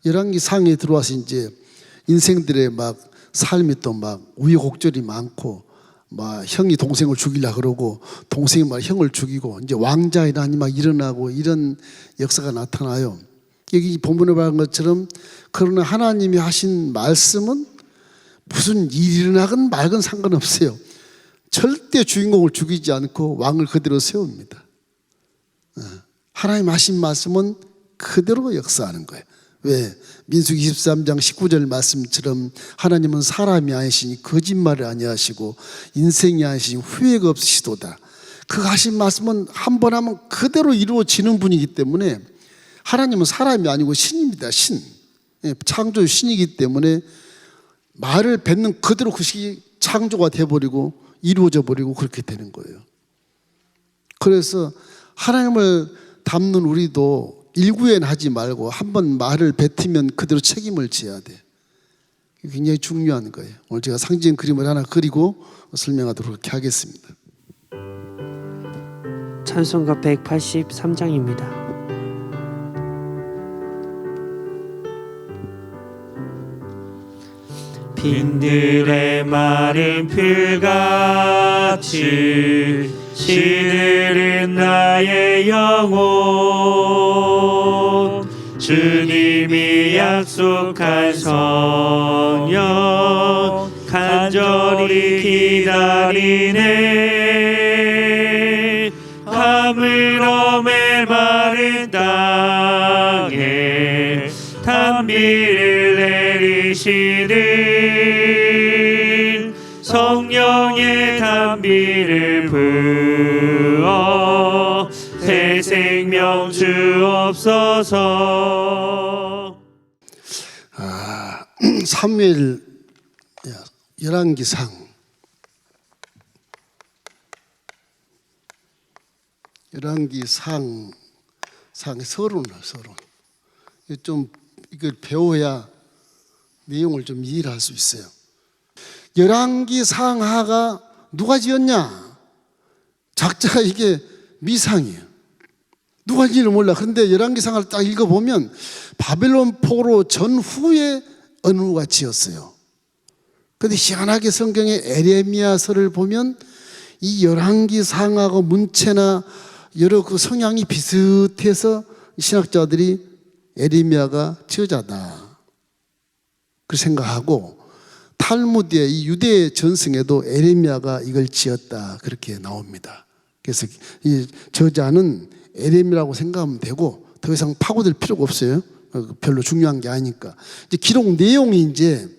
열왕기상에 들어와서 이제 인생들의 막 삶이 또 막 우여곡절이 많고, 막 형이 동생을 죽이려 그러고 동생이 막 형을 죽이고 이제 왕자의 난이 막 일어나고 이런 역사가 나타나요. 여기 본문에 말한 것처럼 그러나 하나님이 하신 말씀은 무슨 일이 일어나건 말건 상관없어요. 절대 주인공을 죽이지 않고 왕을 그대로 세웁니다. 하나님 하신 말씀은 그대로 역사하는 거예요. 왜? 민수기 23장 19절 말씀처럼 하나님은 사람이 아니시니 거짓말을 아니하시고 인생이 아니시니 후회가 없으시도다. 그 하신 말씀은 한 번 하면 그대로 이루어지는 분이기 때문에 하나님은 사람이 아니고 신입니다. 신. 창조의 신이기 때문에 말을 뱉는 그대로 그것이 창조가 돼버리고 이루어져 버리고 그렇게 되는 거예요. 그래서 하나님을 닮는 우리도 일구엔하지 말고 한번 말을 뱉으면 그대로 책임을 져야 돼. 굉장히 중요한 거예요. 오늘 제가 상징 그림을 하나 그리고 설명하도록 그렇게 하겠습니다. 찬송가 183장입니다. 빈들의 마른 풀같이 시들은 나의 영혼, 주님이 약속한 성령 간절히 기다리네. 가물어 메마른 땅에 단비를 내리시는 성령의 단비를 부어 새 생명 주옵소서. 사무엘 열왕기상 서론 좀 이걸 배워야 내용을 좀 이해를 할 수 있어요. 열왕기상하가 누가 지었냐? 작자가 이게 미상이에요. 누가 지은지를 몰라. 그런데 열왕기상을 딱 읽어보면 바벨론 포로 전후에 어느 누가 지었어요. 그런데 희한하게 성경의 에레미야서를 보면 이 열왕기상하고 문체나 여러 그 성향이 비슷해서 신학자들이 에레미야가 저자다 그렇게 생각하고, 탈무드의 이 유대 전승에도 에레미야가 이걸 지었다 그렇게 나옵니다. 그래서 이 저자는 에레미야라고 생각하면 되고 더 이상 파고들 필요가 없어요. 별로 중요한 게 아니니까. 이제 기록 내용이 이제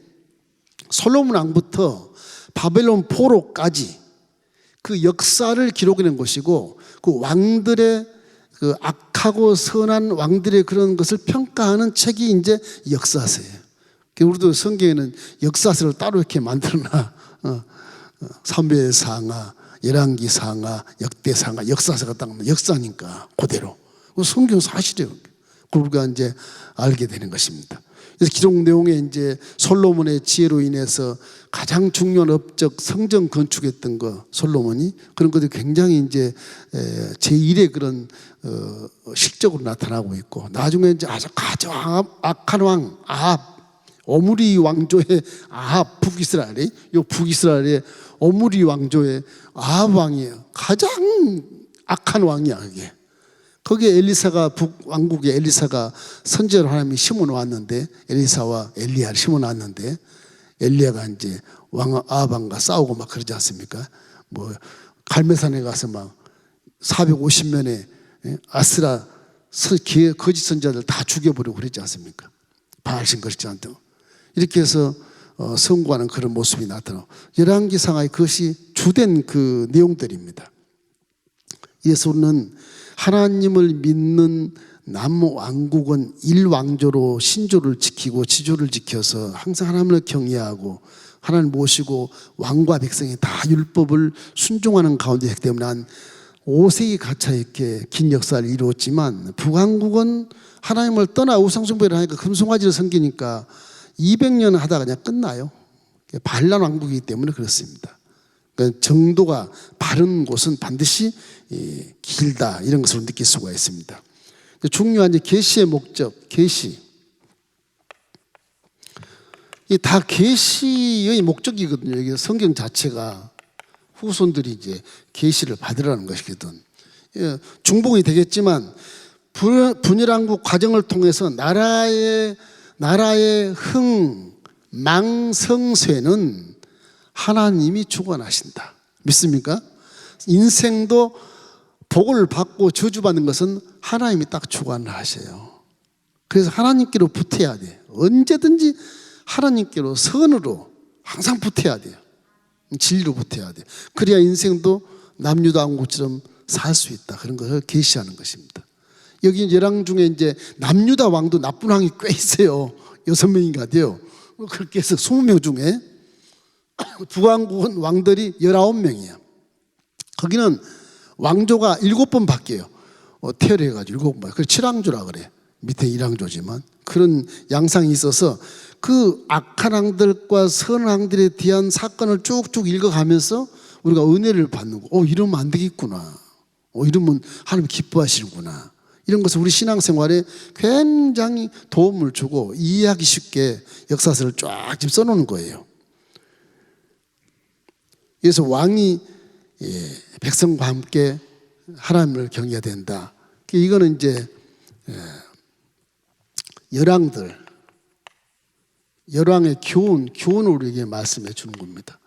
솔로몬 왕부터 바벨론 포로까지 그 역사를 기록해낸 것이고, 그 왕들의 그 악하고 선한 왕들의 그런 것을 평가하는 책이 이제 역사서예요. 우리도 성경에는 역사서를 따로 이렇게 만들어놔. 사무엘상하, 열왕기상하, 역대상하, 역사서가 딱 역사니까 그대로. 성경 사실이에요. 우리가 이제 알게 되는 것입니다. 그래서 기록 내용에 이제 솔로몬의 지혜로 인해서 가장 중요한 업적 성전 건축했던 거 솔로몬이 그런 것들이 굉장히 이제 제1의 그런 실적으로 나타나고 있고, 나중에 이제 아주 가장 악한 왕 아합, 오므리 왕조의 아합, 북이스라엘의 오므리 왕조의 아합 왕이에요. 가장 악한 왕이야 그게. 거기에 엘리사가 북왕국의 엘리사가 선지자로 하나님이 심어놓았는데, 엘리사와 엘리야를 심어놨는데 엘리야가 이제 왕 아합 왕과 싸우고 막 그러지 않습니까? 뭐 갈멜산에 가서 막 450명의 아스라 거짓 선지자들 다 죽여버리고 그랬지 않습니까? 바알신 그렇지 않다고. 이렇게 해서 선고하는 그런 모습이 나타나고, 열왕기상하의 그것이 주된 그 내용들입니다. 예수는 하나님을 믿는 남왕국은 일왕조로 신조를 지키고 지조를 지켜서 항상 하나님을 경외하고 하나님을 모시고 왕과 백성이 다 율법을 순종하는 가운데 있기 때문에 한 5세기 가차 있게 긴 역사를 이루었지만, 북왕국은 하나님을 떠나 우상숭배를 하니까 금송아지를 섬기니까 200년 하다가 그냥 끝나요. 반란 왕국이기 때문에 그렇습니다. 그러니까 정도가 바른 곳은 반드시 길다, 이런 것을 느낄 수가 있습니다. 중요한 계시의 목적, 계시. 이 다 계시의 목적이거든요. 이게 성경 자체가 후손들이 이제 계시를 받으라는 것이거든. 예, 중복이 되겠지만 분열왕국 과정을 통해서 나라의 흥망성쇠는 하나님이 주관하신다. 믿습니까? 인생도 복을 받고 저주받는 것은 하나님이 딱 주관을 하세요. 그래서 하나님께로 붙어야 돼. 언제든지 하나님께로 선으로 항상 붙어야 돼요. 진리로 붙어야 돼. 그래야 인생도 남유다 왕국처럼 살 수 있다. 그런 것을 계시하는 것입니다. 여기 열왕 중에 이제 남유다 왕도 나쁜 왕이 꽤 있어요. 6명인가 돼요. 그렇게 해서 20명 중에 북왕국은 왕들이 19명이에요. 거기는 왕조가 7번 바뀌어요. 태열해가지고 7번 바뀌어요. 그래서 7왕조라 그래. 밑에 1왕조지만 그런 양상이 있어서 그 악한 왕들과 선한 왕들에 대한 사건을 쭉쭉 읽어가면서 우리가 은혜를 받는 거. 이러면 안 되겠구나. 이러면 하나님 기뻐하시는구나. 이런 것을 우리 신앙생활에 굉장히 도움을 주고 이해하기 쉽게 역사서를 쫙 지금 써놓는 거예요. 그래서 왕이 백성과 함께 하나님을 경외해야 된다. 이거는 이제 열왕의 교훈을 우리에게 말씀해 주는 겁니다.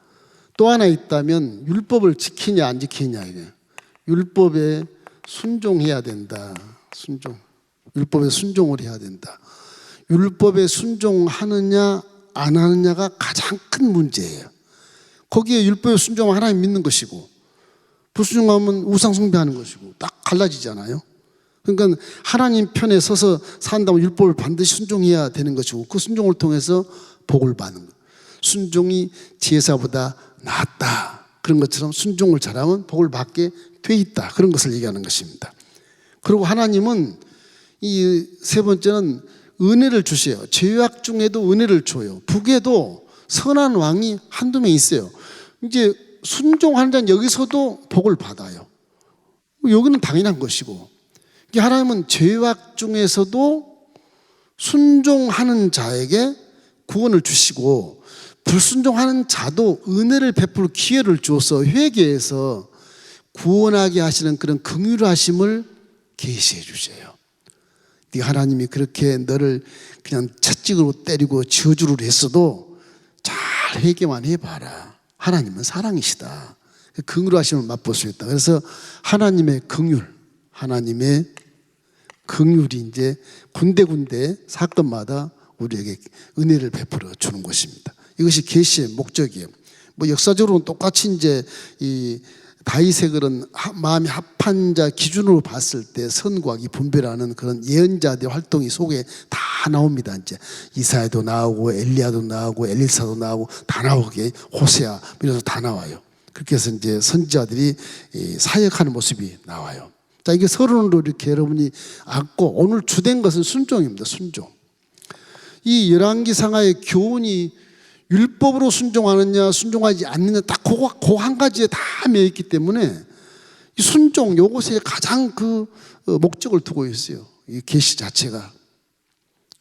또 하나 있다면 율법을 지키냐 안 지키냐. 이게 율법에 순종해야 된다. 율법에 순종을 해야 된다. 율법에 순종하느냐 안 하느냐가 가장 큰 문제예요. 거기에 율법에 순종하면 하나님 믿는 것이고 불순종하면 우상 숭배하는 것이고 딱 갈라지잖아요. 그러니까 하나님 편에 서서 산다면 율법을 반드시 순종해야 되는 것이고 그 순종을 통해서 복을 받는 것. 순종이 제사보다 낫다. 그런 것처럼 순종을 잘하면 복을 받게 돼 있다. 그런 것을 얘기하는 것입니다. 그리고 하나님은 이 세 번째는 은혜를 주세요. 죄악 중에도 은혜를 줘요. 북에도 선한 왕이 한두 명 있어요. 이제 순종하는 자는 여기서도 복을 받아요. 여기는 당연한 것이고 하나님은 죄악 중에서도 순종하는 자에게 구원을 주시고 불순종하는 자도 은혜를 베풀 기회를 주어서 회개해서 구원하게 하시는 그런 긍휼하심을 계시해 주세요. 네가 하나님이 그렇게 너를 그냥 채찍으로 때리고 저주를 했어도 잘 회개만 해봐라. 하나님은 사랑이시다. 긍휼하심을 맛볼 수 있다. 그래서 하나님의 긍휼이 이제 군데군데 사건마다 우리에게 은혜를 베풀어 주는 것입니다. 이것이 계시의 목적이에요. 뭐 역사적으로는 똑같이 이제 이 다윗의 그런 마음이 합한 자 기준으로 봤을 때 선과 악이 분별하는 그런 예언자들의 활동이 속에 다 나옵니다. 이제 이사야도 나오고 엘리야도 나오고 엘리사도 나오고 다 나오게 호세아 이래서 다 나와요. 그렇게 해서 이제 선지자들이 사역하는 모습이 나와요. 자, 이게 서론으로 이렇게 여러분이 앉고 오늘 주된 것은 순종입니다. 순종. 이 열왕기상하의 교훈이 율법으로 순종하느냐 순종하지 않느냐 딱 그 한 가지에 다 매있기 때문에 이 순종 요것에 가장 그 목적을 두고 있어요. 이 계시 자체가.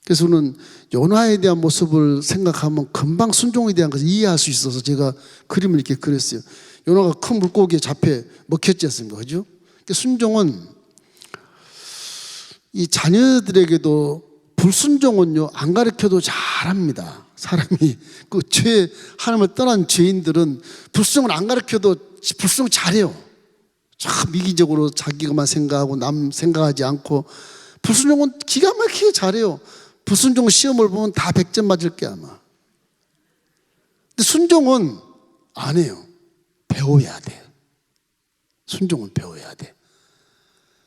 그래서 저는 요나에 대한 모습을 생각하면 금방 순종에 대한 것을 이해할 수 있어서 제가 그림을 이렇게 그렸어요. 요나가 큰 물고기에 잡혀 먹혔지 않습니까? 그죠? 순종은 이 자녀들에게도 불순종은요 안 가르쳐도 잘합니다. 사람이 그 하나님을 떠난 죄인들은 불순종을 안 가르쳐도 불순종 잘해요. 참 미기적으로 자기가만 생각하고 남 생각하지 않고 불순종은 기가 막히게 잘해요. 불순종 시험을 보면 다 100점 맞을 게 아마. 근데 순종은 안 해요. 배워야 돼. 순종은 배워야 돼.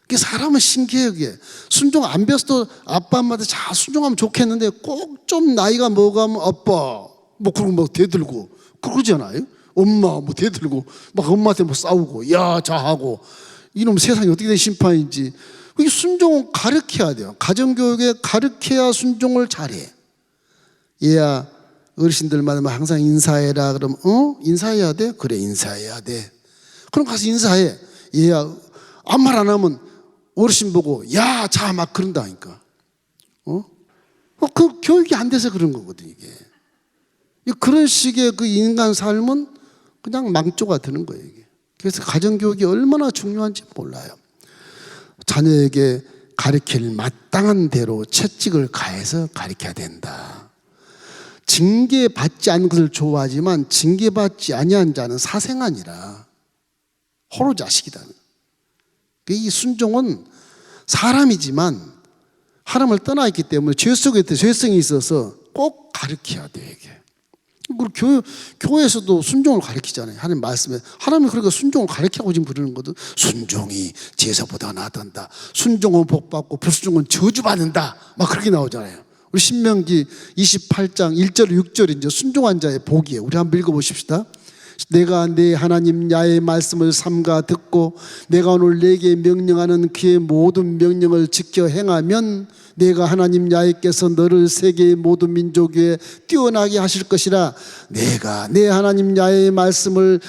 그 사람은 신기해요. 그게 순종 안 배웠어도 아빠 엄마한테 잘 순종하면 좋겠는데 꼭 좀 나이가 먹으면 아빠 뭐 그러고 뭐 대들고 그러잖아요. 엄마 뭐 대들고 막 엄마한테 뭐 싸우고 야 자하고 이놈 세상이 어떻게 된 심판인지. 이게 순종은 가르쳐야 돼요. 가정교육에 가르쳐야 순종을 잘해. 얘야 어르신들 만나면 항상 인사해라. 그러면 인사해야 돼? 그래 인사해야 돼. 그럼 가서 인사해. 얘야 아무 말 안 하면 어르신 보고 야 자 막 그런다니까. 그 교육이 안 돼서 그런 거거든 이게. 그런 식의 그 인간 삶은 그냥 망조가 되는 거예요. 이게. 그래서 가정교육이 얼마나 중요한지 몰라요. 자녀에게 가르칠 마땅한 대로 채찍을 가해서 가르쳐야 된다. 징계받지 않는 것을 좋아하지만 징계받지 아니한 자는 사생아니라 호로 자식이다. 이 순종은 사람이지만 하나님을 떠나 있기 때문에 죄 속에 죄성이 있어서 꼭 가르쳐야 돼. 이게. 그리고 교회에서도 순종을 가르치잖아요. 하나님 말씀에. 하나님이 그러니까 순종을 가르치라고 지금 그러는 거든. 순종이 제사보다 낫단다. 순종은 복받고 불순종은 저주받는다. 막 그렇게 나오잖아요. 우리 신명기 28장 1절 6절이 이제 순종한 자의 복이에요. 우리 한번 읽어보십시다. 내가 내 하나님 야의 말씀을 삼가 듣고 내가 오늘 내게 명령하는 그의 모든 명령을 지켜 행하면 내가 하나님 야훼께서 너를 세계의 모든 민족 위에 뛰어나게 하실 것이라. 내가 내 하나님 야훼의 말씀을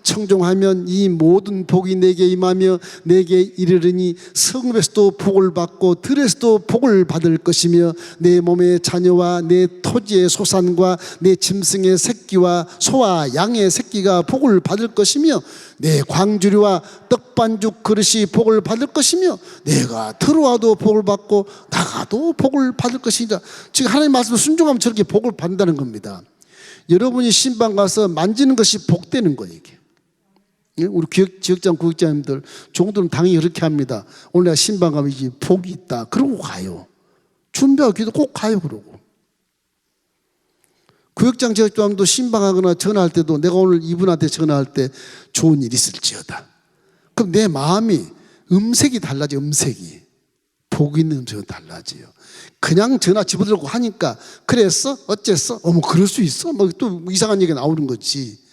청종하면 이 모든 복이 내게 임하며 내게 이르르니 성읍에서도 복을 받고 들에서도 복을 받을 것이며 내 몸의 자녀와 내 토지의 소산과 내 짐승의 새끼와 소와 양의 새끼가 복을 받을 것이며 내 광주리와 떡반죽 그릇이 복을 받을 것이며 내가 들어와도 복을 받고 나가도 복을 받을 것이다. 즉 하나님 말씀을 순종하면 저렇게 복을 받는다는 겁니다. 여러분이 신방 가서 만지는 것이 복되는 거예요. 이게. 우리 지역장 구역장님들 종들은 당연히 그렇게 합니다. 오늘 내가 신방 가면 이제 복이 있다 그러고 가요. 준비하고 기도 꼭 가요. 그러고 구역장 지역장도 신방하거나 전화할 때도 내가 오늘 이분한테 전화할 때 좋은 일 있을지어다. 그럼 내 마음이 음색이 달라져. 음색이 복 있는 음색은 달라져요. 그냥 전화 집어들고 하니까 그랬어? 어쨌어? 어머 그럴 수 있어? 뭐 또 이상한 얘기가 나오는 거지.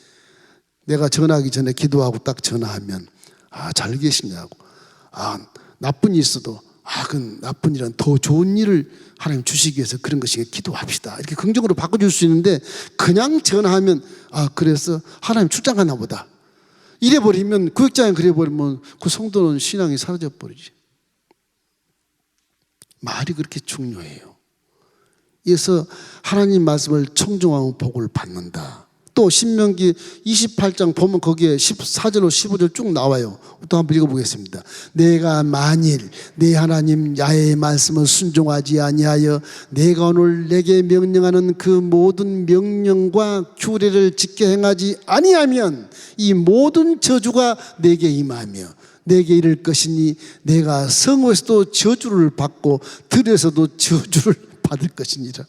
내가 전화하기 전에 기도하고 딱 전화하면 잘 계시냐고. 나쁜 일 있어도 그 나쁜 일은 더 좋은 일을 하나님 주시기 위해서 그런 것이니까 기도합시다. 이렇게 긍정으로 바꿔줄 수 있는데 그냥 전화하면 그래서 하나님 출장 갔나 보다. 이래버리면 구역장에 그래버리면 그 성도는 신앙이 사라져버리지. 말이 그렇게 중요해요. 그래서 하나님 말씀을 청종하면 복을 받는다. 또 신명기 28장 보면 거기에 14절로 15절 쭉 나와요. 또 한번 읽어보겠습니다. 내가 만일 내 하나님 야훼의 말씀을 순종하지 아니하여 내가 오늘 내게 명령하는 그 모든 명령과 규례를 지켜 행하지 아니하면 이 모든 저주가 내게 임하며 내게 이를 것이니 내가 성읍에서도 저주를 받고 들에서도 저주를 받을 것이니라.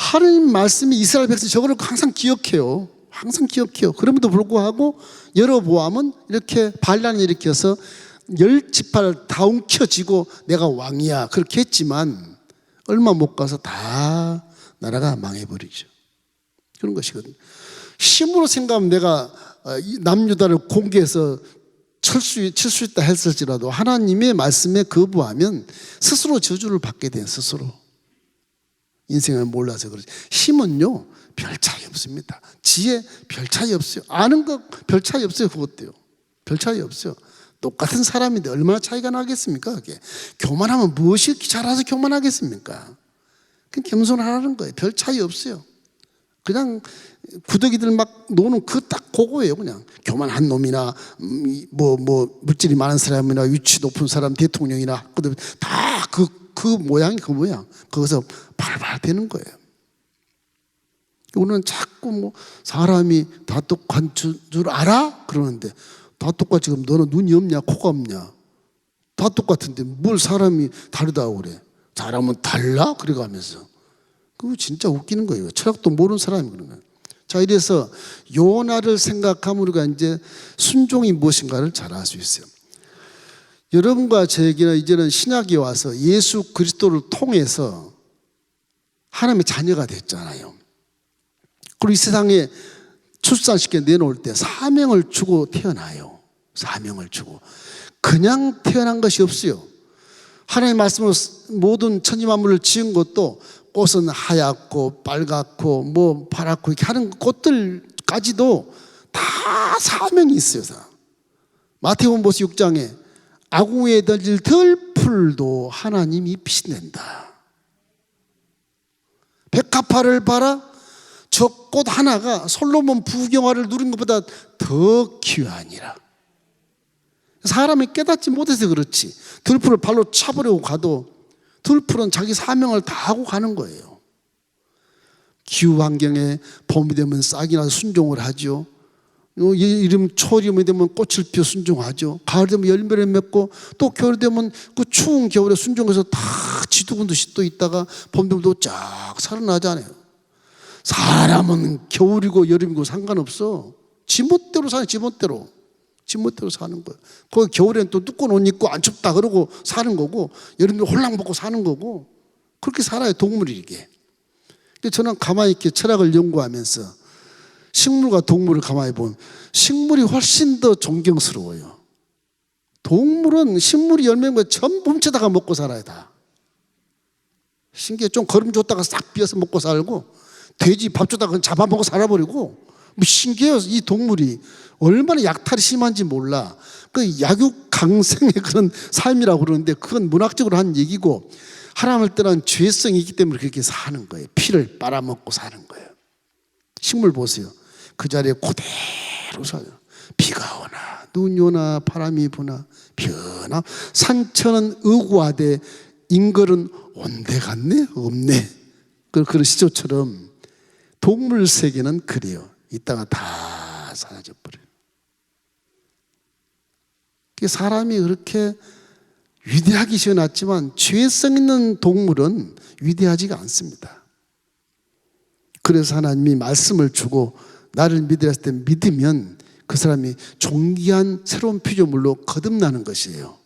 하나님 말씀이 이스라엘 백성 저거를 항상 기억해요. 항상 기억해요. 그럼에도 불구하고 여로보암은 이렇게 반란을 일으켜서 10지파를 다 움켜쥐고 내가 왕이야 그렇게 했지만 얼마 못 가서 다 나라가 망해버리죠. 그런 것이거든요. 힘으로 생각하면 내가 남유다를 공개해서 칠 수 있다 했을지라도 하나님의 말씀에 거부하면 스스로 저주를 받게 돼요. 스스로. 인생을 몰라서 그러지. 힘은요 별 차이 없습니다. 지혜 별 차이 없어요. 아는 거 별 차이 없어요. 그것도요 별 차이 없어요. 똑같은 사람인데 얼마나 차이가 나겠습니까? 그게 교만하면 무엇이 이렇게 잘해서 교만하겠습니까? 그냥 겸손하라는 거예요. 별 차이 없어요. 그냥 구더기들 막 노는 그 딱 그거예요. 그냥 교만한 놈이나 뭐 물질이 많은 사람이나 위치 높은 사람 대통령이나 다 그 모양이 그 모양. 거기서 발발 되는 거예요. 우리는 자꾸 사람이 다 똑같은 줄 알아? 그러는데 다 똑같지. 그럼 너는 눈이 없냐? 코가 없냐? 다 똑같은데 뭘 사람이 다르다고 그래? 사람은 달라? 그래가면서. 그거 진짜 웃기는 거예요. 철학도 모르는 사람이 그러면. 자, 이래서 요나를 생각하면 우리가 이제 순종이 무엇인가를 잘 알 수 있어요. 여러분과 저에게는 이제는 신약이 와서 예수 그리스도를 통해서 하나님의 자녀가 됐잖아요. 그리고 이 세상에 출산시켜 내놓을 때 사명을 주고 태어나요. 사명을 주고. 그냥 태어난 것이 없어요. 하나님의 말씀으로 모든 천지만물을 지은 것도 꽃은 하얗고 빨갛고 파랗고 이렇게 하는 꽃들까지도 다 사명이 있어요. 마태복음 6장에 아궁이에 던질 들풀도 하나님이 피신낸다. 백합화를 봐라. 저 꽃 하나가 솔로몬 부경화를 누린 것보다 더 귀하니라. 사람이 깨닫지 못해서 그렇지. 들풀을 발로 차버리고 가도 들풀은 자기 사명을 다 하고 가는 거예요. 기후 환경에 봄이 되면 싹이 나서 순종을 하죠. 이름 초림이 되면 꽃을 피워 순종하죠. 가을 되면 열매를 맺고 또 겨울 되면 그 추운 겨울에 순종해서 다 지두군 듯이 또 있다가 봄 되면 또 쫙 살아나잖아요. 사람은 겨울이고 여름이고 상관없어. 지멋대로 사는 지멋대로 사는 거예요. 거기 겨울에는 또 두꺼운 옷 입고 안 춥다 그러고 사는 거고 여름에 홀랑 벗고 사는 거고 그렇게 살아요. 동물이 이게. 근데 저는 가만히 이렇게 철학을 연구하면서 식물과 동물을 가만히 보면 식물이 훨씬 더 존경스러워요. 동물은 식물이 열매인 거 전부 훔쳐다가 먹고 살아요. 다. 신기해. 좀 거름 줬다가 싹 비어서 먹고 살고 돼지 밥 줬다가 잡아먹고 살아버리고 뭐 신기해요. 이 동물이 얼마나 약탈이 심한지 몰라. 그 약육강생의 그런 삶이라고 그러는데 그건 문학적으로 한 얘기고 하나님을 떠난 죄성이 있기 때문에 그렇게 사는 거예요. 피를 빨아먹고 사는 거예요. 식물 보세요. 그 자리에 그대로 살아요. 비가 오나 눈이 오나 바람이 부나 비 오나 산천은 의구하되 인걸은 온데 갔네 없네. 그런 시조처럼 동물 세계는 그래요. 이따가 다 사라져 버려요. 사람이 그렇게 위대하기 시원했지만 죄성 있는 동물은 위대하지가 않습니다. 그래서 하나님이 말씀을 주고 나를 믿으라 했을 때 믿으면 그 사람이 존귀한 새로운 피조물로 거듭나는 것이에요.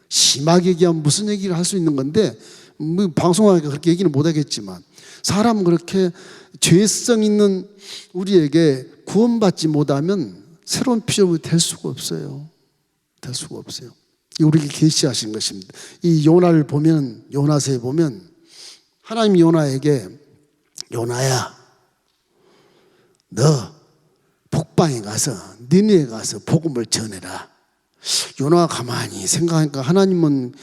심하게 얘기하면 무슨 얘기를 할 수 있는 건데 뭐 방송하니까 그렇게 얘기는 못하겠지만 사람은 그렇게 죄성 있는 우리에게 구원받지 못하면 새로운 피조물이 될 수가 없어요. 될 수가 없어요. 우리에게 계시하신 것입니다. 이 요나를 보면 요나서에 보면 하나님 요나에게 요나야 너 북방에 가서 니네에 가서 복음을 전해라. 요나가 가만히 생각하니까 하나님은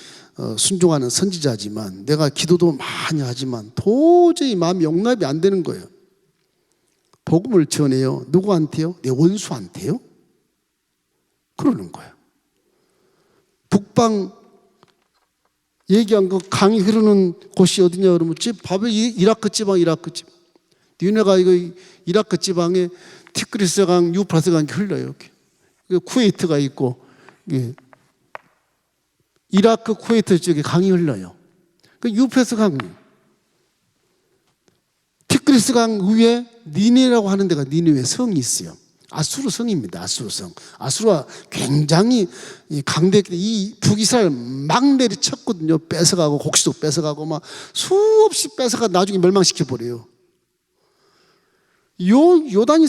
순종하는 선지자지만 내가 기도도 많이 하지만 도저히 마음이 용납이 안 되는 거예요. 복음을 전해요. 누구한테요? 내 원수한테요? 그러는 거예요. 북방 얘기한 그 강이 흐르는 곳이 어디냐 그러면 바벨 이라크 지방. 니네가 이거 이라크 지방에 티그리스 강, 유프라스 강이 흘러요. 이렇게. 쿠웨이트가 있고 이라크 쿠웨이트 쪽에 강이 흘러요. 그 유프라스 강, 티그리스 강 위에 니네라고 하는 데가 니네의 성이 있어요. 아수르 성입니다. 아수르 성. 아수르가 굉장히 강대, 이 북이스라엘 막 내리쳤거든요. 뺏어가고 곡식도 뺏어가고 막 수없이 뺏어가 나중에 멸망시켜 버려요. 요단이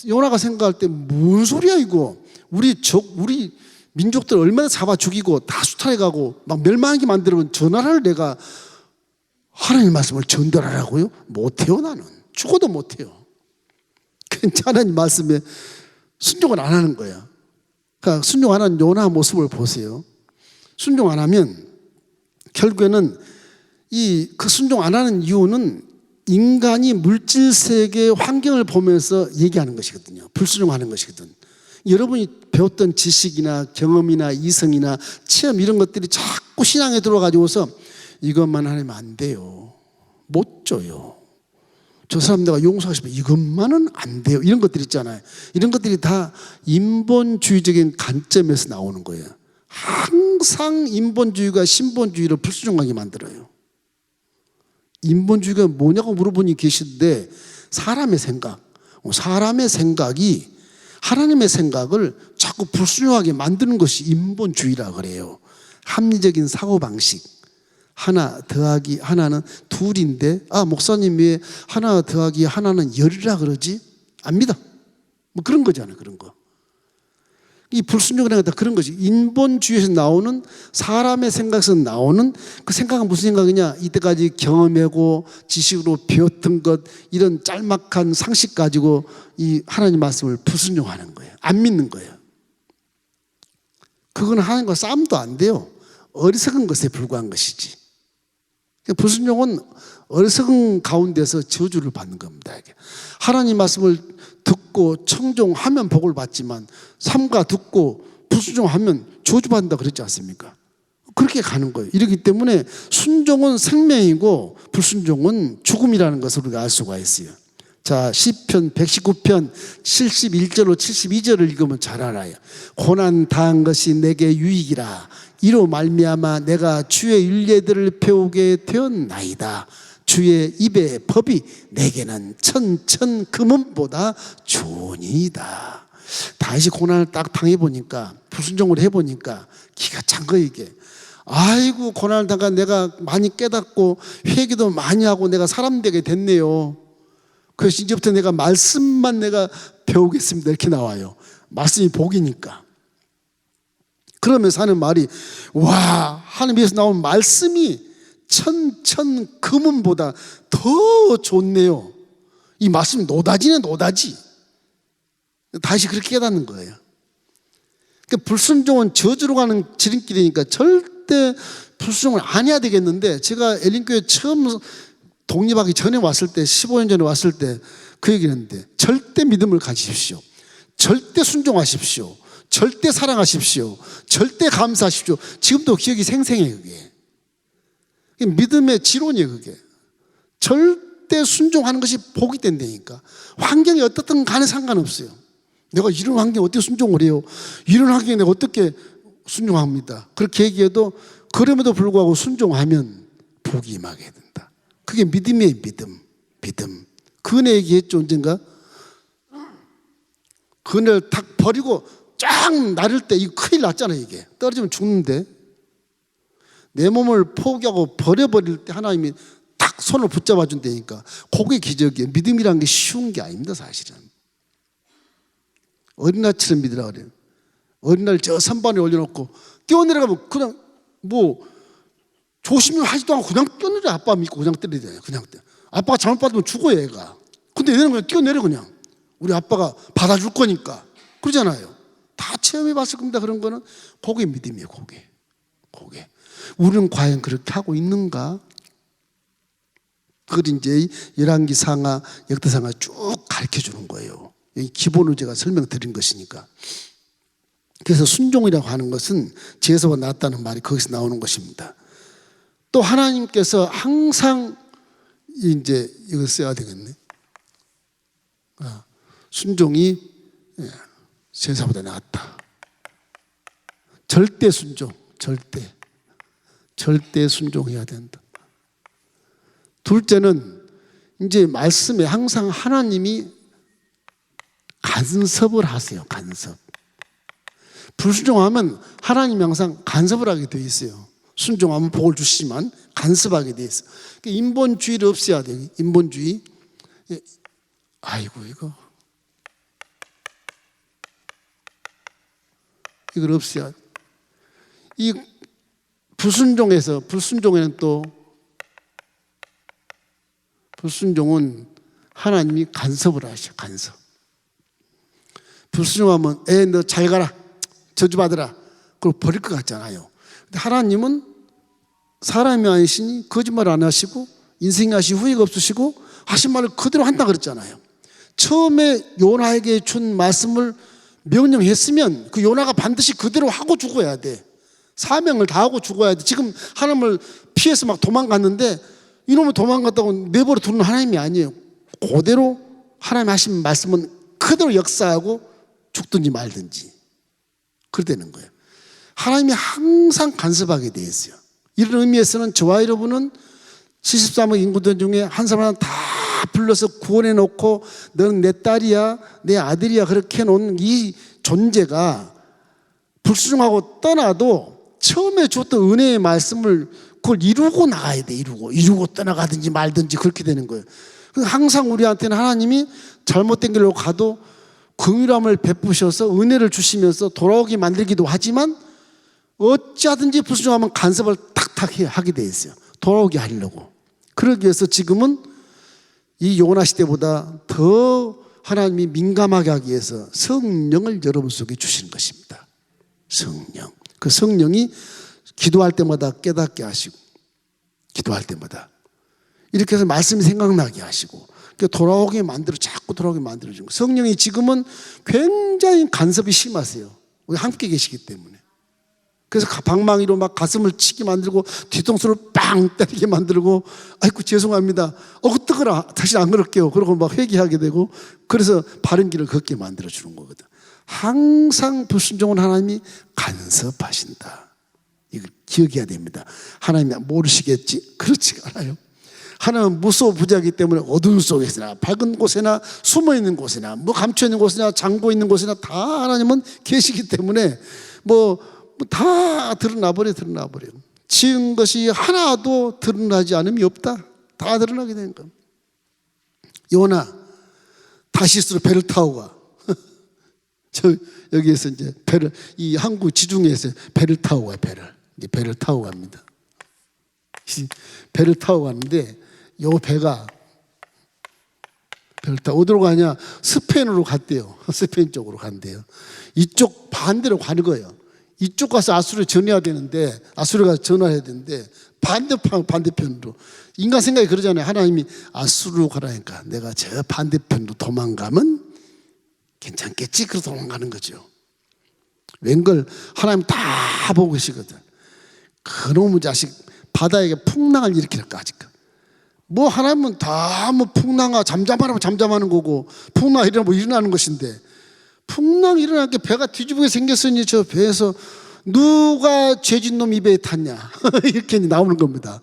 요나가 생각할 때 뭔 소리야 이거? 우리 민족들 얼마나 잡아 죽이고 다 수탈해 가고 막 멸망하게 만들면 저 나라를 내가 하나님 말씀을 전달하라고요? 못해요. 나는 죽어도 못해요. 하나님 말씀에 순종을 안 하는 거야. 그러니까 순종 안 하는 요나 모습을 보세요. 순종 안 하면 결국에는 그 순종 안 하는 이유는 인간이 물질 세계의 환경을 보면서 얘기하는 것이거든요. 불순종하는 것이거든. 여러분이 배웠던 지식이나 경험이나 이성이나 체험 이런 것들이 자꾸 신앙에 들어가지고서 이것만 하면 안 돼요. 못 줘요. 저 사람 내가 용서하고 싶어. 이것만은 안 돼요. 이런 것들 있잖아요. 이런 것들이 다 인본주의적인 관점에서 나오는 거예요. 항상 인본주의가 신본주의를 불순종하게 만들어요. 인본주의가 뭐냐고 물어보니 계신데 사람의 생각이 하나님의 생각을 자꾸 불순종하게 만드는 것이 인본주의라 그래요. 합리적인 사고방식. 하나 더하기 하나는 둘인데 목사님 왜 하나 더하기 하나는 열이라 그러지? 안 믿어. 뭐 그런 거잖아요. 그런 거. 이 불순종이라는 건 다 그런 거지. 인본주의에서 나오는 사람의 생각에서 나오는 그 생각은 무슨 생각이냐? 이때까지 경험하고 지식으로 배웠던 것 이런 짤막한 상식 가지고 이 하나님 말씀을 불순종하는 거예요. 안 믿는 거예요. 그건 하나님과 싸움도 안 돼요. 어리석은 것에 불과한 것이지. 불순종은 어리석은 가운데서 저주를 받는 겁니다. 이게. 하나님 말씀을 듣고 청종하면 복을 받지만 삼가 듣고 불순종하면 저주받는다 그랬지 않습니까? 그렇게 가는 거예요. 이렇기 때문에 순종은 생명이고 불순종은 죽음이라는 것을 우리가 알 수가 있어요. 자, 시편 119편 71절로 72절을 읽으면 잘 알아요. 고난 당한 것이 내게 유익이라. 이로 말미암아 내가 주의 율례들을 배우게 되었나이다. 주의 입의 법이 내게는 천천 금은보다 좋으니이다. 다시 고난을 딱 당해보니까, 불순종을 해보니까 기가 찬 거예요, 이게. 아이고, 고난을 당한 내가 많이 깨닫고 회개도 많이 하고 내가 사람 되게 됐네요. 그래서 이제부터 내가 말씀만 내가 배우겠습니다. 이렇게 나와요. 말씀이 복이니까. 그러면서 하는 말이, 와, 하나님에서 나온 말씀이 천천 금은보다 더 좋네요. 이 말씀이 노다지네, 노다지. 다시 그렇게 깨닫는 거예요. 그러니까 불순종은 저주로 가는 지름길이니까 절대 불순종을 안 해야 되겠는데, 제가 엘린교회 처음 독립하기 전에 왔을 때, 15년 전에 왔을 때 그 얘기를 했는데, 절대 믿음을 가지십시오. 절대 순종하십시오. 절대 사랑하십시오. 절대 감사하십시오. 지금도 기억이 생생해, 그게. 믿음의 지론이에요, 그게. 절대 순종하는 것이 복이 된다니까. 환경이 어떻든 간에 상관없어요. 내가 이런 환경에 어떻게 순종을 해요? 이런 환경에 내가 어떻게 순종합니다. 그렇게 얘기해도 그럼에도 불구하고 순종하면 복이 임하게 된다. 그게 믿음이에요, 믿음. 믿음. 그 은혜 얘기했죠, 언젠가? 그 은혜를 탁 버리고 쫙 나를 때 이거 큰일 났잖아요, 이게. 떨어지면 죽는데. 내 몸을 포기하고 버려버릴 때 하나님이 탁 손을 붙잡아 준다니까. 그게 기적이에요. 믿음이라는 게 쉬운 게 아닙니다, 사실은. 어린아이처럼 믿으라 그래요. 어린아이를 저 선반에 올려놓고 뛰어내려가면 그냥 뭐 조심히 하지도 않고 그냥 뛰어내려. 아빠 믿고 그냥 때리잖아요. 그냥 때려. 아빠가 잘못 받으면 죽어요, 애가. 근데 얘는 그냥 뛰어내려, 그냥. 우리 아빠가 받아줄 거니까. 그러잖아요. 다 체험해 봤을 겁니다, 그런 거는. 그게 믿음이에요, 그게. 그게. 우리는 과연 그렇게 하고 있는가? 그걸 이제 열왕기 상하, 역대상하 쭉 가르쳐 주는 거예요. 여기 기본을 제가 설명드린 것이니까. 그래서 순종이라고 하는 것은 지혜서가 낫다는 말이 거기서 나오는 것입니다. 또 하나님께서 항상 이제 이걸 써야 되겠네. 순종이 제사보다 낫다. 절대 순종, 절대 순종해야 된다. 둘째는 이제 말씀에 항상 하나님이 간섭을 하세요. 간섭. 불순종하면 하나님이 항상 간섭을 하게 돼 있어요. 순종하면 복을 주시지만 간섭하게 돼 있어요. 인본주의를 없애야 돼요. 인본주의. 아이고, 이걸 없애야 돼. 이 불순종에는 또 불순종은 하나님이 간섭을 하셔. 간섭. 불순종하면 너 잘 가라, 저주받으라, 그걸 버릴 것 같잖아요. 근데 하나님은 사람이 아니시니 거짓말 안 하시고 인생이 하시 후회가 없으시고 하신 말을 그대로 한다 그랬잖아요. 처음에 요나에게 준 말씀을 명령했으면 그 요나가 반드시 그대로 하고 죽어야 돼. 사명을 다하고 죽어야 돼. 지금 하나님을 피해서 막 도망갔는데 이놈을 도망갔다고 내버려 두는 하나님이 아니에요. 그대로 하나님 하신 말씀은 그대로 역사하고 죽든지 말든지 그러다는 거예요. 하나님이 항상 간섭하게 되어 있어요. 이런 의미에서는 저와 여러분은 73억 인구들 중에 한 사람 하나 다 불러서 구원해 놓고 너는 내 딸이야, 내 아들이야 그렇게 해놓은 이 존재가 불순종하고 떠나도 처음에 줬던 은혜의 말씀을 그걸 이루고 나가야 돼. 이루고 떠나가든지 말든지 그렇게 되는 거예요. 항상 우리한테는 하나님이 잘못된 길로 가도 긍휼함을 베푸셔서 은혜를 주시면서 돌아오게 만들기도 하지만 어찌하든지 불순종하면 간섭을 탁탁 하게 돼 있어요. 돌아오게 하려고. 그러기 위해서 지금은 이 요나 시대보다 더 하나님이 민감하게 하기 위해서 성령을 여러분 속에 주시는 것입니다. 성령. 그 성령이 기도할 때마다 깨닫게 하시고 기도할 때마다. 이렇게 해서 말씀이 생각나게 하시고 돌아오게 만들어 자꾸 돌아오게 만들어주는 거예요. 성령이 지금은 굉장히 간섭이 심하세요. 우리 함께 계시기 때문에. 그래서 방망이로 막 가슴을 치게 만들고 뒤통수를 빵 때리게 만들고 아이고 죄송합니다. 뜨거라. 다시 안 그럴게요. 그러고 막 회개하게 되고 그래서 바른 길을 걷게 만들어주는 거거든. 항상 불순종은 하나님이 간섭하신다. 이걸 기억해야 됩니다. 하나님이 모르시겠지? 그렇지 않아요. 하나님은 무소부지하기 때문에 어두운 속에서나 밝은 곳에나 숨어있는 곳에나 뭐 감춰있는 곳이나 잠궈있는 곳이나 다 하나님은 계시기 때문에 다 드러나버려. 지은 것이 하나도 드러나지 않음이 없다. 다 드러나게 되는 거야. 요나 다시스로 배를 타고 가. 여기에서 이제 이 항구 지중해에서 배를 타고 가요. 배를 타고 갑니다. 배를 타고 가는데 요 배가 배를 타고 어디로 가냐? 스페인으로 갔대요. 스페인 쪽으로 간대요. 이쪽 반대로 가는 거예요. 이쪽 가서 아수르에 전해야 되는데 아수르에 가서 전화해야 되는데 반대편으로 인간 생각이 그러잖아요. 하나님이 아수르로 가라니까 내가 저 반대편으로 도망가면 괜찮겠지? 그래서 도망가는 거죠. 웬걸 하나님 다 보고 계시거든. 그놈의 자식 바다에게 풍랑을 일으킬까 아직까. 뭐 하나님은 다 풍랑아 잠잠하라면 잠잠하는 거고 풍랑 일어나면 일어나는 것인데 풍랑 일어날 게 배가 뒤집게 생겼으니 저 배에서 누가 죄진 놈 입에 탔냐 이렇게 나오는 겁니다.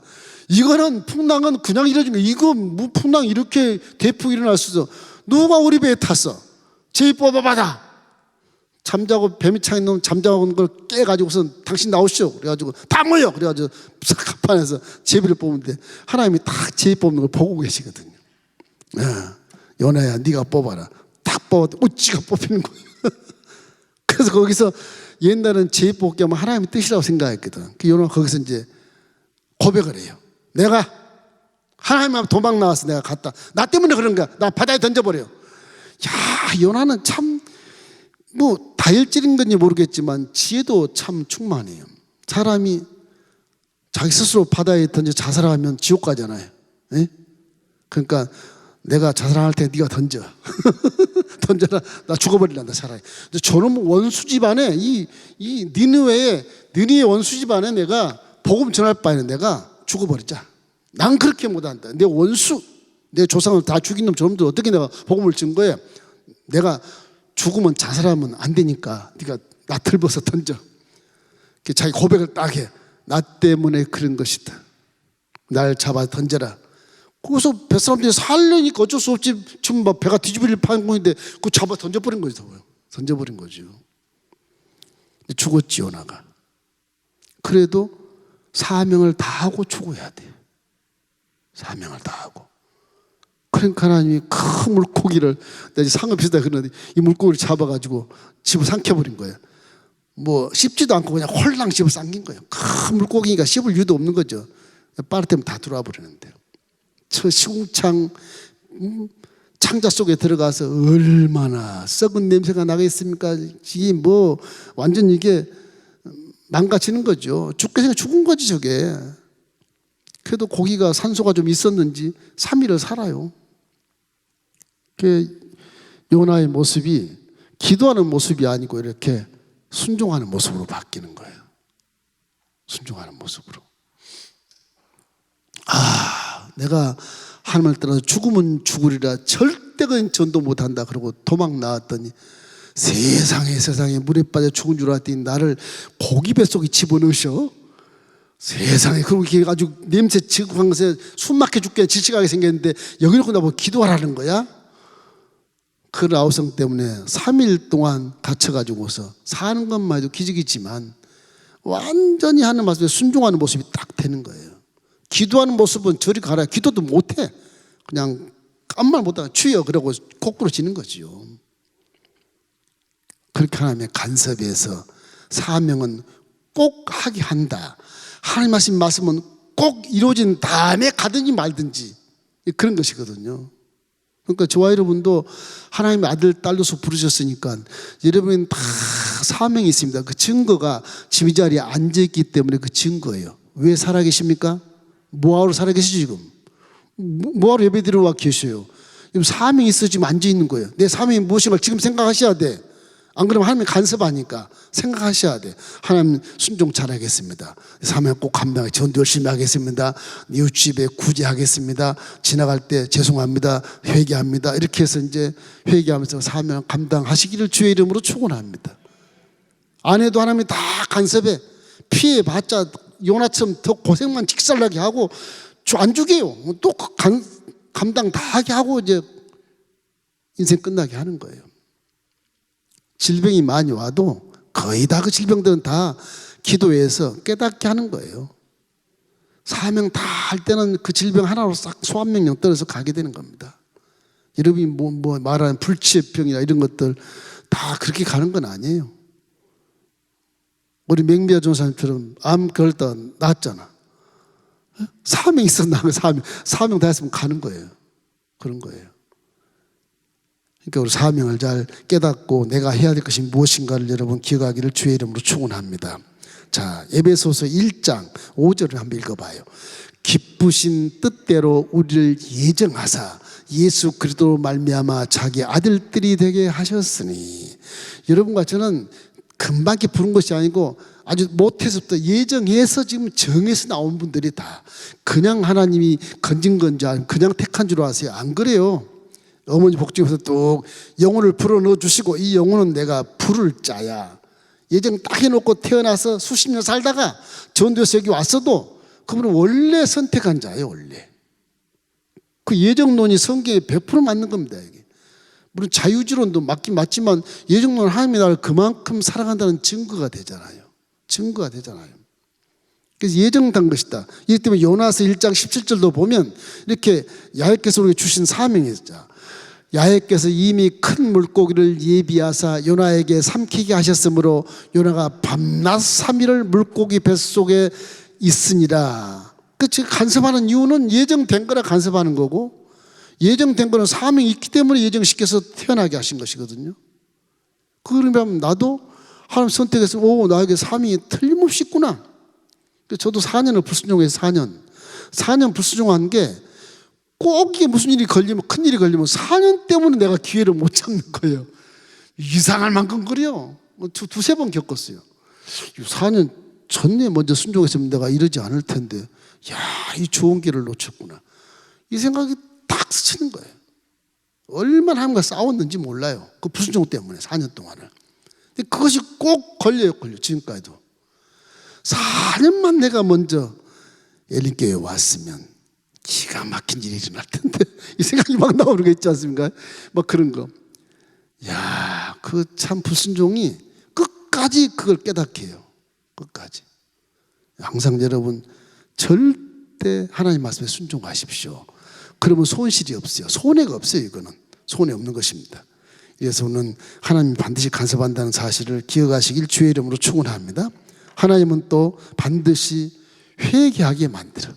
이거는 풍랑은 그냥 이루어진 거예요. 이거 뭐 풍랑 이렇게 대폭 일어날 수 있어. 누가 우리 배에 탔어? 제비 뽑아봐라. 잠자고 뱀이 차인 놈 잠자고 걸 깨가지고선 당신 나오시오. 그래가지고 다 모여. 그래가지고 갑판에서 제비를 뽑는데 하나님이 딱 제비 뽑는 걸 보고 계시거든요. 요나야 네가 뽑아라. 딱 뽑았더니 지가 뽑히는 거예요. 그래서 거기서 옛날엔 제비 뽑기 하면 하나님의 뜻이라고 생각했거든. 그 요나가 거기서 이제 고백을 해요. 내가 하나님 앞에 도망 나와서 내가 갔다. 나 때문에 그런 거야. 나 바다에 던져버려. 야, 요나는 참 다혈질인 건지 모르겠지만 지혜도 참 충만해요. 사람이 자기 스스로 바다에 던져 자살하면 지옥 가잖아요. 네? 그러니까 내가 자살할 때 네가 던져. 던져라. 나 죽어버리란다 차라리. 저놈 원수 집안에 이 니느웨의 원수 집안에 내가 복음 전할 바에는 내가 죽어버리자. 난 그렇게 못한다. 내 원수 내 조상을 다 죽인 놈 저놈들 어떻게 내가 복음을 준 거야. 내가 죽으면 자살하면 안 되니까 네가 나 들벗어 던져. 자기 고백을 딱 해. 나 때문에 그런 것이다. 날 잡아 던져라. 거기서 뱃사람들이 살려니까 어쩔 수 없지. 지금 막 배가 뒤집어질 판공인데 그거 잡아 던져버린 거죠. 던져버린 거죠. 죽었지 요나가. 그래도 사명을 다하고 죽어야 돼. 사명을 다하고. 그러니까 하나님이 큰 물고기를 내가 상어 비슷하게 그러는데 이 물고기를 잡아가지고 집어 삼켜버린 거예요. 씹지도 않고 그냥 홀랑 집어 삼킨 거예요. 큰 물고기니까 씹을 이유도 없는 거죠. 빠르때면 다 들어와 버리는데요. 저 시궁창 창자 속에 들어가서 얼마나 썩은 냄새가 나겠습니까? 이게 완전 이게 망가지는 거죠. 죽게 생겨 죽은 거지 저게. 그래도 고기가 산소가 좀 있었는지 3일을 살아요. 요나의 모습이 기도하는 모습이 아니고 이렇게 순종하는 모습으로 바뀌는 거예요. 순종하는 모습으로. 내가 하나님을 떠나서 죽으면 죽으리라 절대 그냥 전도 못한다 그러고 도망 나왔더니 세상에 물에 빠져 죽은 줄 알았더니 나를 고기 뱃속에 집어넣으셔. 세상에 그렇게 해가지고 냄새 지극한 것에 숨 막혀 죽게 질식하게 생겼는데 여기 놓고 나보고 기도하라는 거야? 그 아우성 때문에 3일 동안 갇혀가지고서 사는 것만 해도 기적이지만 완전히 하는 말씀에 순종하는 모습이 딱 되는 거예요. 기도하는 모습은 저리 가라. 기도도 못해. 그냥 아무 말 못하고 주여 그러고 거꾸로 지는 거지요. 그렇게 하나님의 간섭에서 사명은 꼭 하게 한다. 하나님 하신 말씀은 꼭 이루어진 다음에 가든지 말든지 그런 것이거든요. 그러니까 저와 여러분도 하나님의 아들 딸로서 부르셨으니까 여러분은 다 사명이 있습니다. 그 증거가 지휘 자리에 앉아있기 때문에 그 증거예요. 왜 살아계십니까? 뭐하러 살아계시죠 지금? 뭐하러 예배드리러 와 계셔요? 지금 사명이 있어 지금 앉아있는 거예요. 내 사명이 무엇인가 지금 생각하셔야 돼. 안 그러면 하나님 간섭하니까 생각하셔야 돼. 하나님 순종 잘하겠습니다. 사명 꼭 감당해. 전도 열심히 하겠습니다. 이웃집에 구제하겠습니다. 지나갈 때 죄송합니다. 회개합니다. 이렇게 해서 이제 회개하면서 사명 감당하시기를 주의 이름으로 축원합니다. 안 해도 하나님이 다 간섭해. 피해봤자 요나처럼 더 고생만 직살나게 하고 안 죽여요. 또 감당 다 하게 하고 이제 인생 끝나게 하는 거예요. 질병이 많이 와도 거의 다 그 질병들은 다 기도해서 깨닫게 하는 거예요. 사명 다 할 때는 그 질병 하나로 싹 소환명령 떨어서 가게 되는 겁니다. 여러분이 뭐 말하는 불치병이나 이런 것들 다 그렇게 가는 건 아니에요. 우리 맹비아 전사님처럼 암 걸다 낫잖아. 사명 있었나? 사명 다 했으면 가는 거예요. 그런 거예요. 그러니까 우리 사명을 잘 깨닫고 내가 해야 될 것이 무엇인가를 여러분 기억하기를 주의 이름으로 축원합니다. 자, 에베소서 1장 5절을 한번 읽어봐요. 기쁘신 뜻대로 우리를 예정하사 예수 그리스도로 말미암아 자기 아들들이 되게 하셨으니. 여러분과 저는 금방 이렇게 부른 것이 아니고 아주 못해서부터 예정해서 지금 정해서 나온 분들이 다 그냥 하나님이 건진 건지 아니면 그냥 택한 줄 아세요? 안 그래요. 어머니 복중에서 또 영혼을 불어 넣어 주시고 이 영혼은 내가 부를 자야. 예정 딱 해놓고 태어나서 수십 년 살다가 전도에서 여기 왔어도 그분은 원래 선택한 자예요. 원래 그 예정론이 성경에 100% 맞는 겁니다. 이게 물론 자유지론도 맞긴 맞지만 예정론은 하나님이 나를 그만큼 사랑한다는 증거가 되잖아요. 증거가 되잖아요. 그래서 예정된 것이다. 이기 때문에 요나서 1장 17절도 보면 이렇게 야훼께서 우리에게 주신 사명이 있죠. 야훼께서 이미 큰 물고기를 예비하사 요나에게 삼키게 하셨으므로 요나가 밤낮 3일을 물고기 뱃속에 있으니라. 그 간섭하는 이유는 예정된 거라 간섭하는 거고 예정된 거는 사명이 있기 때문에 예정시켜서 태어나게 하신 것이거든요. 그러면 나도 하나님 선택해서 나에게 사명이 틀림없이 있구나. 저도 4년을 불순종해서 4년 불순종한 게 꼭 이게 무슨 일이 걸리면 큰일이 걸리면 4년 때문에 내가 기회를 못 잡는 거예요. 이상할 만큼 그래요. 두세 번 겪었어요. 4년 전에 먼저 순종했으면 내가 이러지 않을 텐데 이 좋은 길을 놓쳤구나. 이 생각이 딱 스치는 거예요. 얼마나 하나님과 싸웠는지 몰라요. 그 불순종 때문에 4년 동안을. 근데 그것이 꼭 걸려요. 지금까지도. 4년만 내가 먼저 엘린교회에 왔으면 기가 막힌 일이 일어날 텐데 이 생각이 막 나오는 거 있지 않습니까? 막 그런 거. 그 참 불순종이 끝까지 그걸 깨닫게 해요. 끝까지. 항상 여러분 절대 하나님 말씀에 순종하십시오. 그러면 손실이 없어요. 손해가 없어요. 이거는 손해 없는 것입니다. 그래서 오늘 하나님이 반드시 간섭한다는 사실을 기억하시길 주의 이름으로 축원합니다. 하나님은 또 반드시 회개하게 만들어.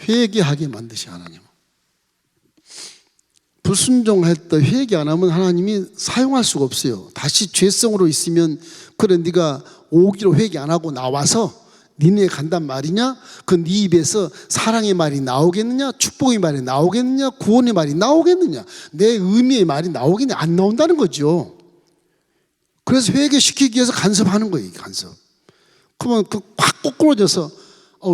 회개하게 만드시 하나님. 불순종했다 회개 안 하면 하나님이 사용할 수가 없어요. 다시 죄성으로 있으면 그래 네가 오기로 회개 안 하고 나와서 니네 간단 말이냐? 그 네 입에서 사랑의 말이 나오겠느냐? 축복의 말이 나오겠느냐? 구원의 말이 나오겠느냐? 내 의미의 말이 나오겠느냐? 안 나온다는 거죠. 그래서 회개시키기 위해서 간섭하는 거예요. 간섭. 그러면 확 꼬꾸러져서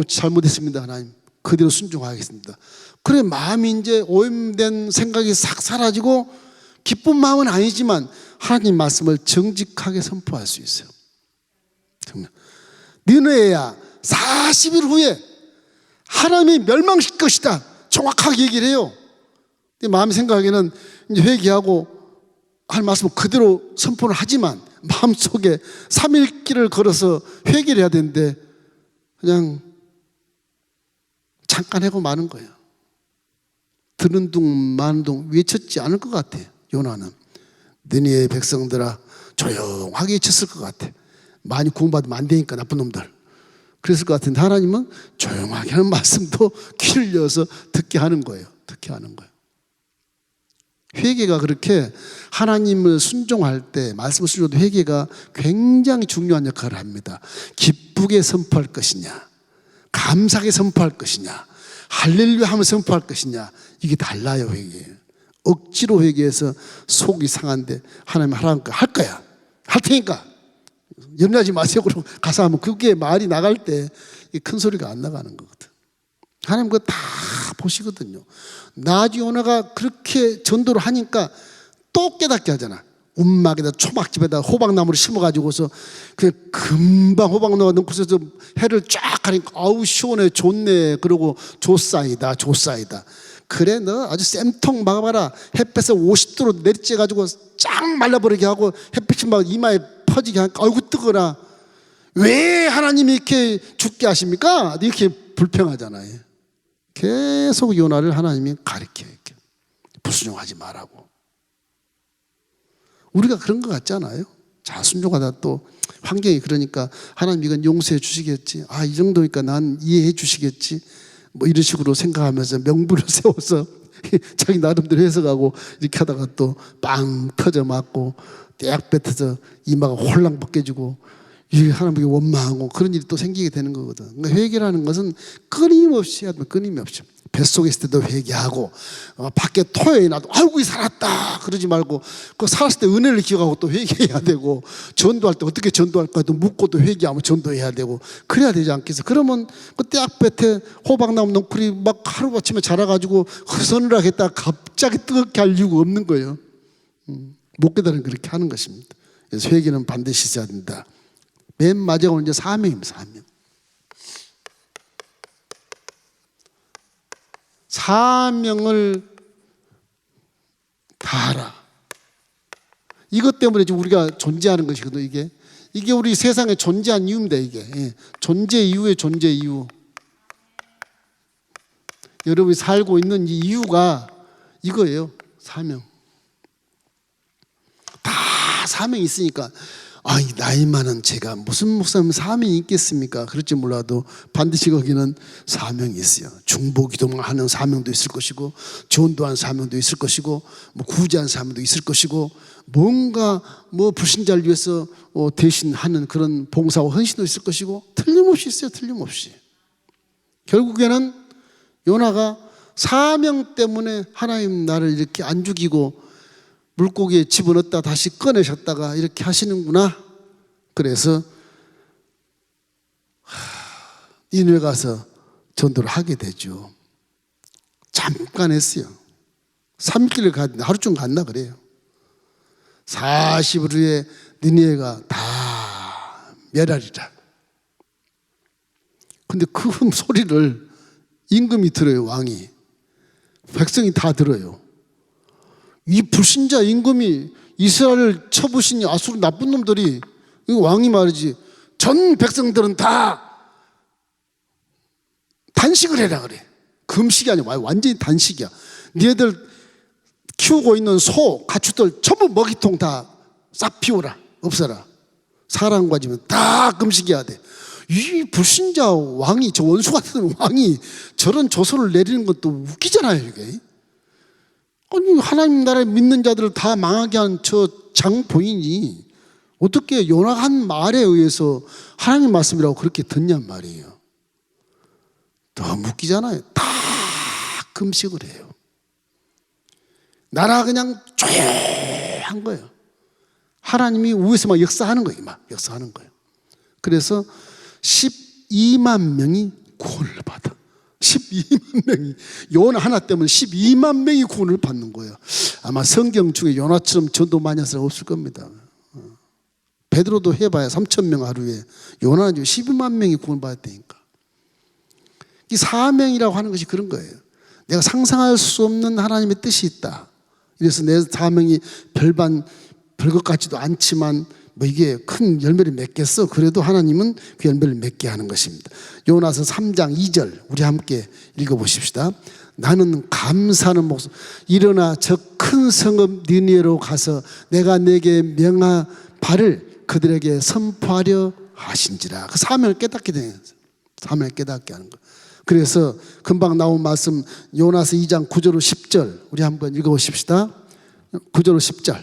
잘못했습니다 하나님. 그대로 순종하겠습니다. 그래 마음이 이제 오염된 생각이 싹 사라지고 기쁜 마음은 아니지만 하나님 말씀을 정직하게 선포할 수 있어요. 정말. 니느웨야 40일 후에 하나님이 멸망시킬 것이다. 정확하게 얘기를 해요. 마음 생각에는 이제 회개하고 할 말씀을 그대로 선포를 하지만 마음속에 3일 길을 걸어서 회개를 해야 되는데 그냥 잠깐 하고 마는 거예요. 드는 둥 마는 둥 외쳤지 않을 것 같아. 요나는 느니의 백성들아 조용하게 외쳤을 것 같아. 많이 구원받으면 안 되니까 나쁜 놈들. 그랬을 것 같은데 하나님은 조용하게 하는 말씀도 귀를 열어서 듣게 하는 거예요. 듣게 하는 거예요. 회개가 그렇게 하나님을 순종할 때, 말씀을 순종할 때 회개가 굉장히 중요한 역할을 합니다. 기쁘게 선포할 것이냐, 감사하게 선포할 것이냐, 할렐루야 하며 선포할 것이냐, 이게 달라요. 회개. 억지로 회개해서 속이 상한데 하나님 하라니까 할 거야, 할 테니까 염려하지 마세요 그러고 가서 하면 그게 말이 나갈 때 큰 소리가 안 나가는 거거든. 하나님 그거 다 보시거든요. 나주 요나가 그렇게 전도를 하니까 또 깨닫게 하잖아. 움막에다 초막집에다 호박나무를 심어가지고서 그 금방 호박나무가 넣고서 해를 쫙 가니까 아우 시원해 좋네 그러고 조사이다 조사이다. 그래 너 아주 쌤통 막아봐라. 햇볕에 50도로 내리쬐가지고 쫙 말라버리게 하고 햇빛이 막 이마에 퍼지게 하니까 아이고 뜨거라. 왜 하나님이 이렇게 죽게 하십니까? 이렇게 불평하잖아요. 계속 요나를 하나님이 가르쳐요. 이렇게. 불순종하지 말라고. 우리가 그런 것 같지 않아요? 자, 순종하다 또 환경이 그러니까 하나님 이건 용서해 주시겠지. 아, 이 정도니까 난 이해해 주시겠지. 뭐 이런 식으로 생각하면서 명분을 세워서 자기 나름대로 해석하고 이렇게 하다가 또 빵 터져 맞고 떼약 뱉어서 이마가 홀랑 벗겨지고 이게 하나님께 원망하고 그런 일이 또 생기게 되는 거거든. 그러니까 회개라는 것은 끊임없이 해야 돼. 끊임없이. 뱃속에 있을 때도 회개하고 밖에 토해에 나도 아이고 이 살았다 그러지 말고 그 살았을 때 은혜를 기억하고 또 회개해야 되고 전도할 때 어떻게 전도할까 또 묻고 또 회개하면 전도해야 되고 그래야 되지 않겠어. 그러면 그 떼약볕에 호박나무 넝쿨이 막 하루아침에 자라가지고 서늘하게 했다가 갑자기 뜨겁게 할 이유가 없는 거예요. 못 깨달으면 그렇게 하는 것입니다. 그래서 회개는 반드시 있어야 된다. 맨 마지막으로 이제 사명입니다. 사명. 사명을 다하라. 이것 때문에 지금 우리가 존재하는 것이거든요. 이게 우리 세상에 존재한 이유입니다. 이게 존재 이유의 존재 이유. 여러분이 살고 있는 이 이유가 이거예요. 사명. 다 사명이 있으니까 아, 이 나이 많은 제가 무슨 목사님 사명이 있겠습니까? 그럴지 몰라도 반드시 거기는 사명이 있어요. 중보기도하는 사명도 있을 것이고 전도하는 사명도 있을 것이고 뭐 구제하는 사명도 있을 것이고 뭔가 뭐 불신자를 위해서 대신하는 그런 봉사와 헌신도 있을 것이고 틀림없이 있어요. 틀림없이. 결국에는 요나가 사명 때문에 하나님 나를 이렇게 안 죽이고 물고기에 집어넣었다 다시 꺼내셨다가 이렇게 하시는구나. 그래서 니느웨 가서 전도를 하게 되죠. 잠깐 했어요. 3일을 갔는데 하루쯤 갔나 그래요. 40일 후에 니느웨가 다 멸하리라. 근데 그 소리를 임금이 들어요. 왕이. 백성이 다 들어요. 이 불신자 임금이 이스라엘을 쳐부신 아수르 나쁜 놈들이 이 왕이 말이지 전 백성들은 다 단식을 해라 그래. 금식이 아니야. 완전히 단식이야. 니네들 키우고 있는 소, 가축들 전부 먹이통 다 싹 피워라. 없애라. 사람 가지면 다 금식해야 돼. 이 불신자 왕이 저 원수 같은 왕이 저런 조서를 내리는 것도 웃기잖아요. 이게. 아니 하나님 나라에 믿는 자들을 다 망하게 한 저 장본인이 어떻게 요나가 한 말에 의해서 하나님 말씀이라고 그렇게 듣냔 말이에요. 너무 웃기잖아요. 다 금식을 해요. 나라 그냥 조용한 거예요. 하나님이 위에서 막 역사하는 거예요. 막 역사하는 거예요. 그래서 12만 명이 구원을 받아. 12만 명이 요나 하나 때문에 12만 명이 구원을 받는 거예요. 아마 성경 중에 요나처럼 전도 많이 한 사람 없을 겁니다. 베드로도 해봐야 3,000명 하루에. 요나는 12만 명이 구원 받았다니까. 이 사명이라고 하는 것이 그런 거예요. 내가 상상할 수 없는 하나님의 뜻이 있다. 그래서 내 사명이 별것 같지도 않지만 뭐 이게 큰 열매를 맺겠어. 그래도 하나님은 그 열매를 맺게 하는 것입니다. 요나서 3장 2절 우리 함께 읽어보십시다. 나는 감사하는 목소리 일어나 저 큰 성읍 니느웨로 가서 내가 내게 명한 바를 그들에게 선포하려 하신지라. 그 사명을 깨닫게 되는 거예요. 사명을 깨닫게 하는 거예요. 그래서 금방 나온 말씀 요나서 2장 9절로 10절 우리 한번 읽어보십시다. 9절 10절.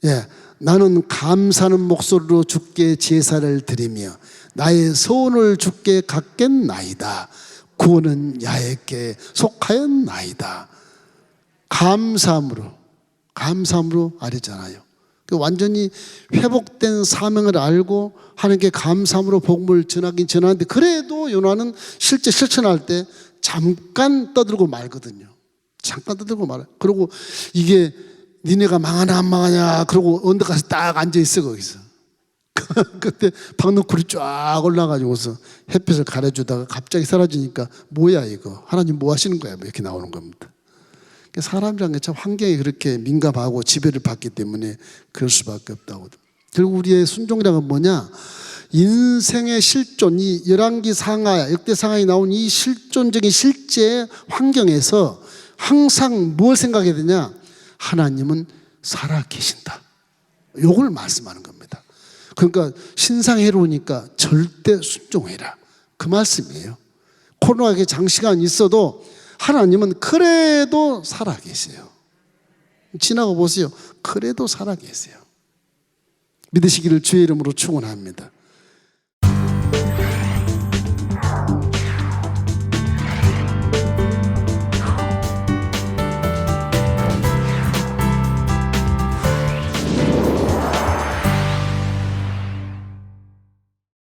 예, 나는 감사하는 목소리로 주께 제사를 드리며 나의 소원을 주께 갖겠나이다. 구원은 야훼께 속하였나이다. 감사함으로 아랬잖아요. 완전히 회복된 사명을 알고 하나님께 감사함으로 복음을 전하긴 전하는데, 그래도 요나는 실제 실천할 때 잠깐 떠들고 말거든요. 잠깐 떠들고 말아요. 그리고 이게 니네가 망하나 안 망하냐 그러고 언덕 가서 딱 앉아있어 거기서. 그때 박너쿨이 쫙 올라가지고서 햇빛을 가려주다가 갑자기 사라지니까 뭐야 이거, 하나님 뭐 하시는 거야, 뭐 이렇게 나오는 겁니다. 사람이란 게 참 환경에 그렇게 민감하고 지배를 받기 때문에 그럴 수밖에 없다고. 결국 우리의 순종이란 건 뭐냐, 인생의 실존, 이 열왕기 상하, 역대 상하에 나온 이 실존적인 실제 환경에서 항상 뭘 생각해야 되냐, 하나님은 살아계신다, 요걸 말씀하는 겁니다. 그러니까 신상 해로우니까 절대 순종해라, 그 말씀이에요. 코로나가 장시간 있어도 하나님은 그래도 살아계세요. 지나고 보세요. 그래도 살아계세요. 믿으시기를 주의 이름으로 축원합니다.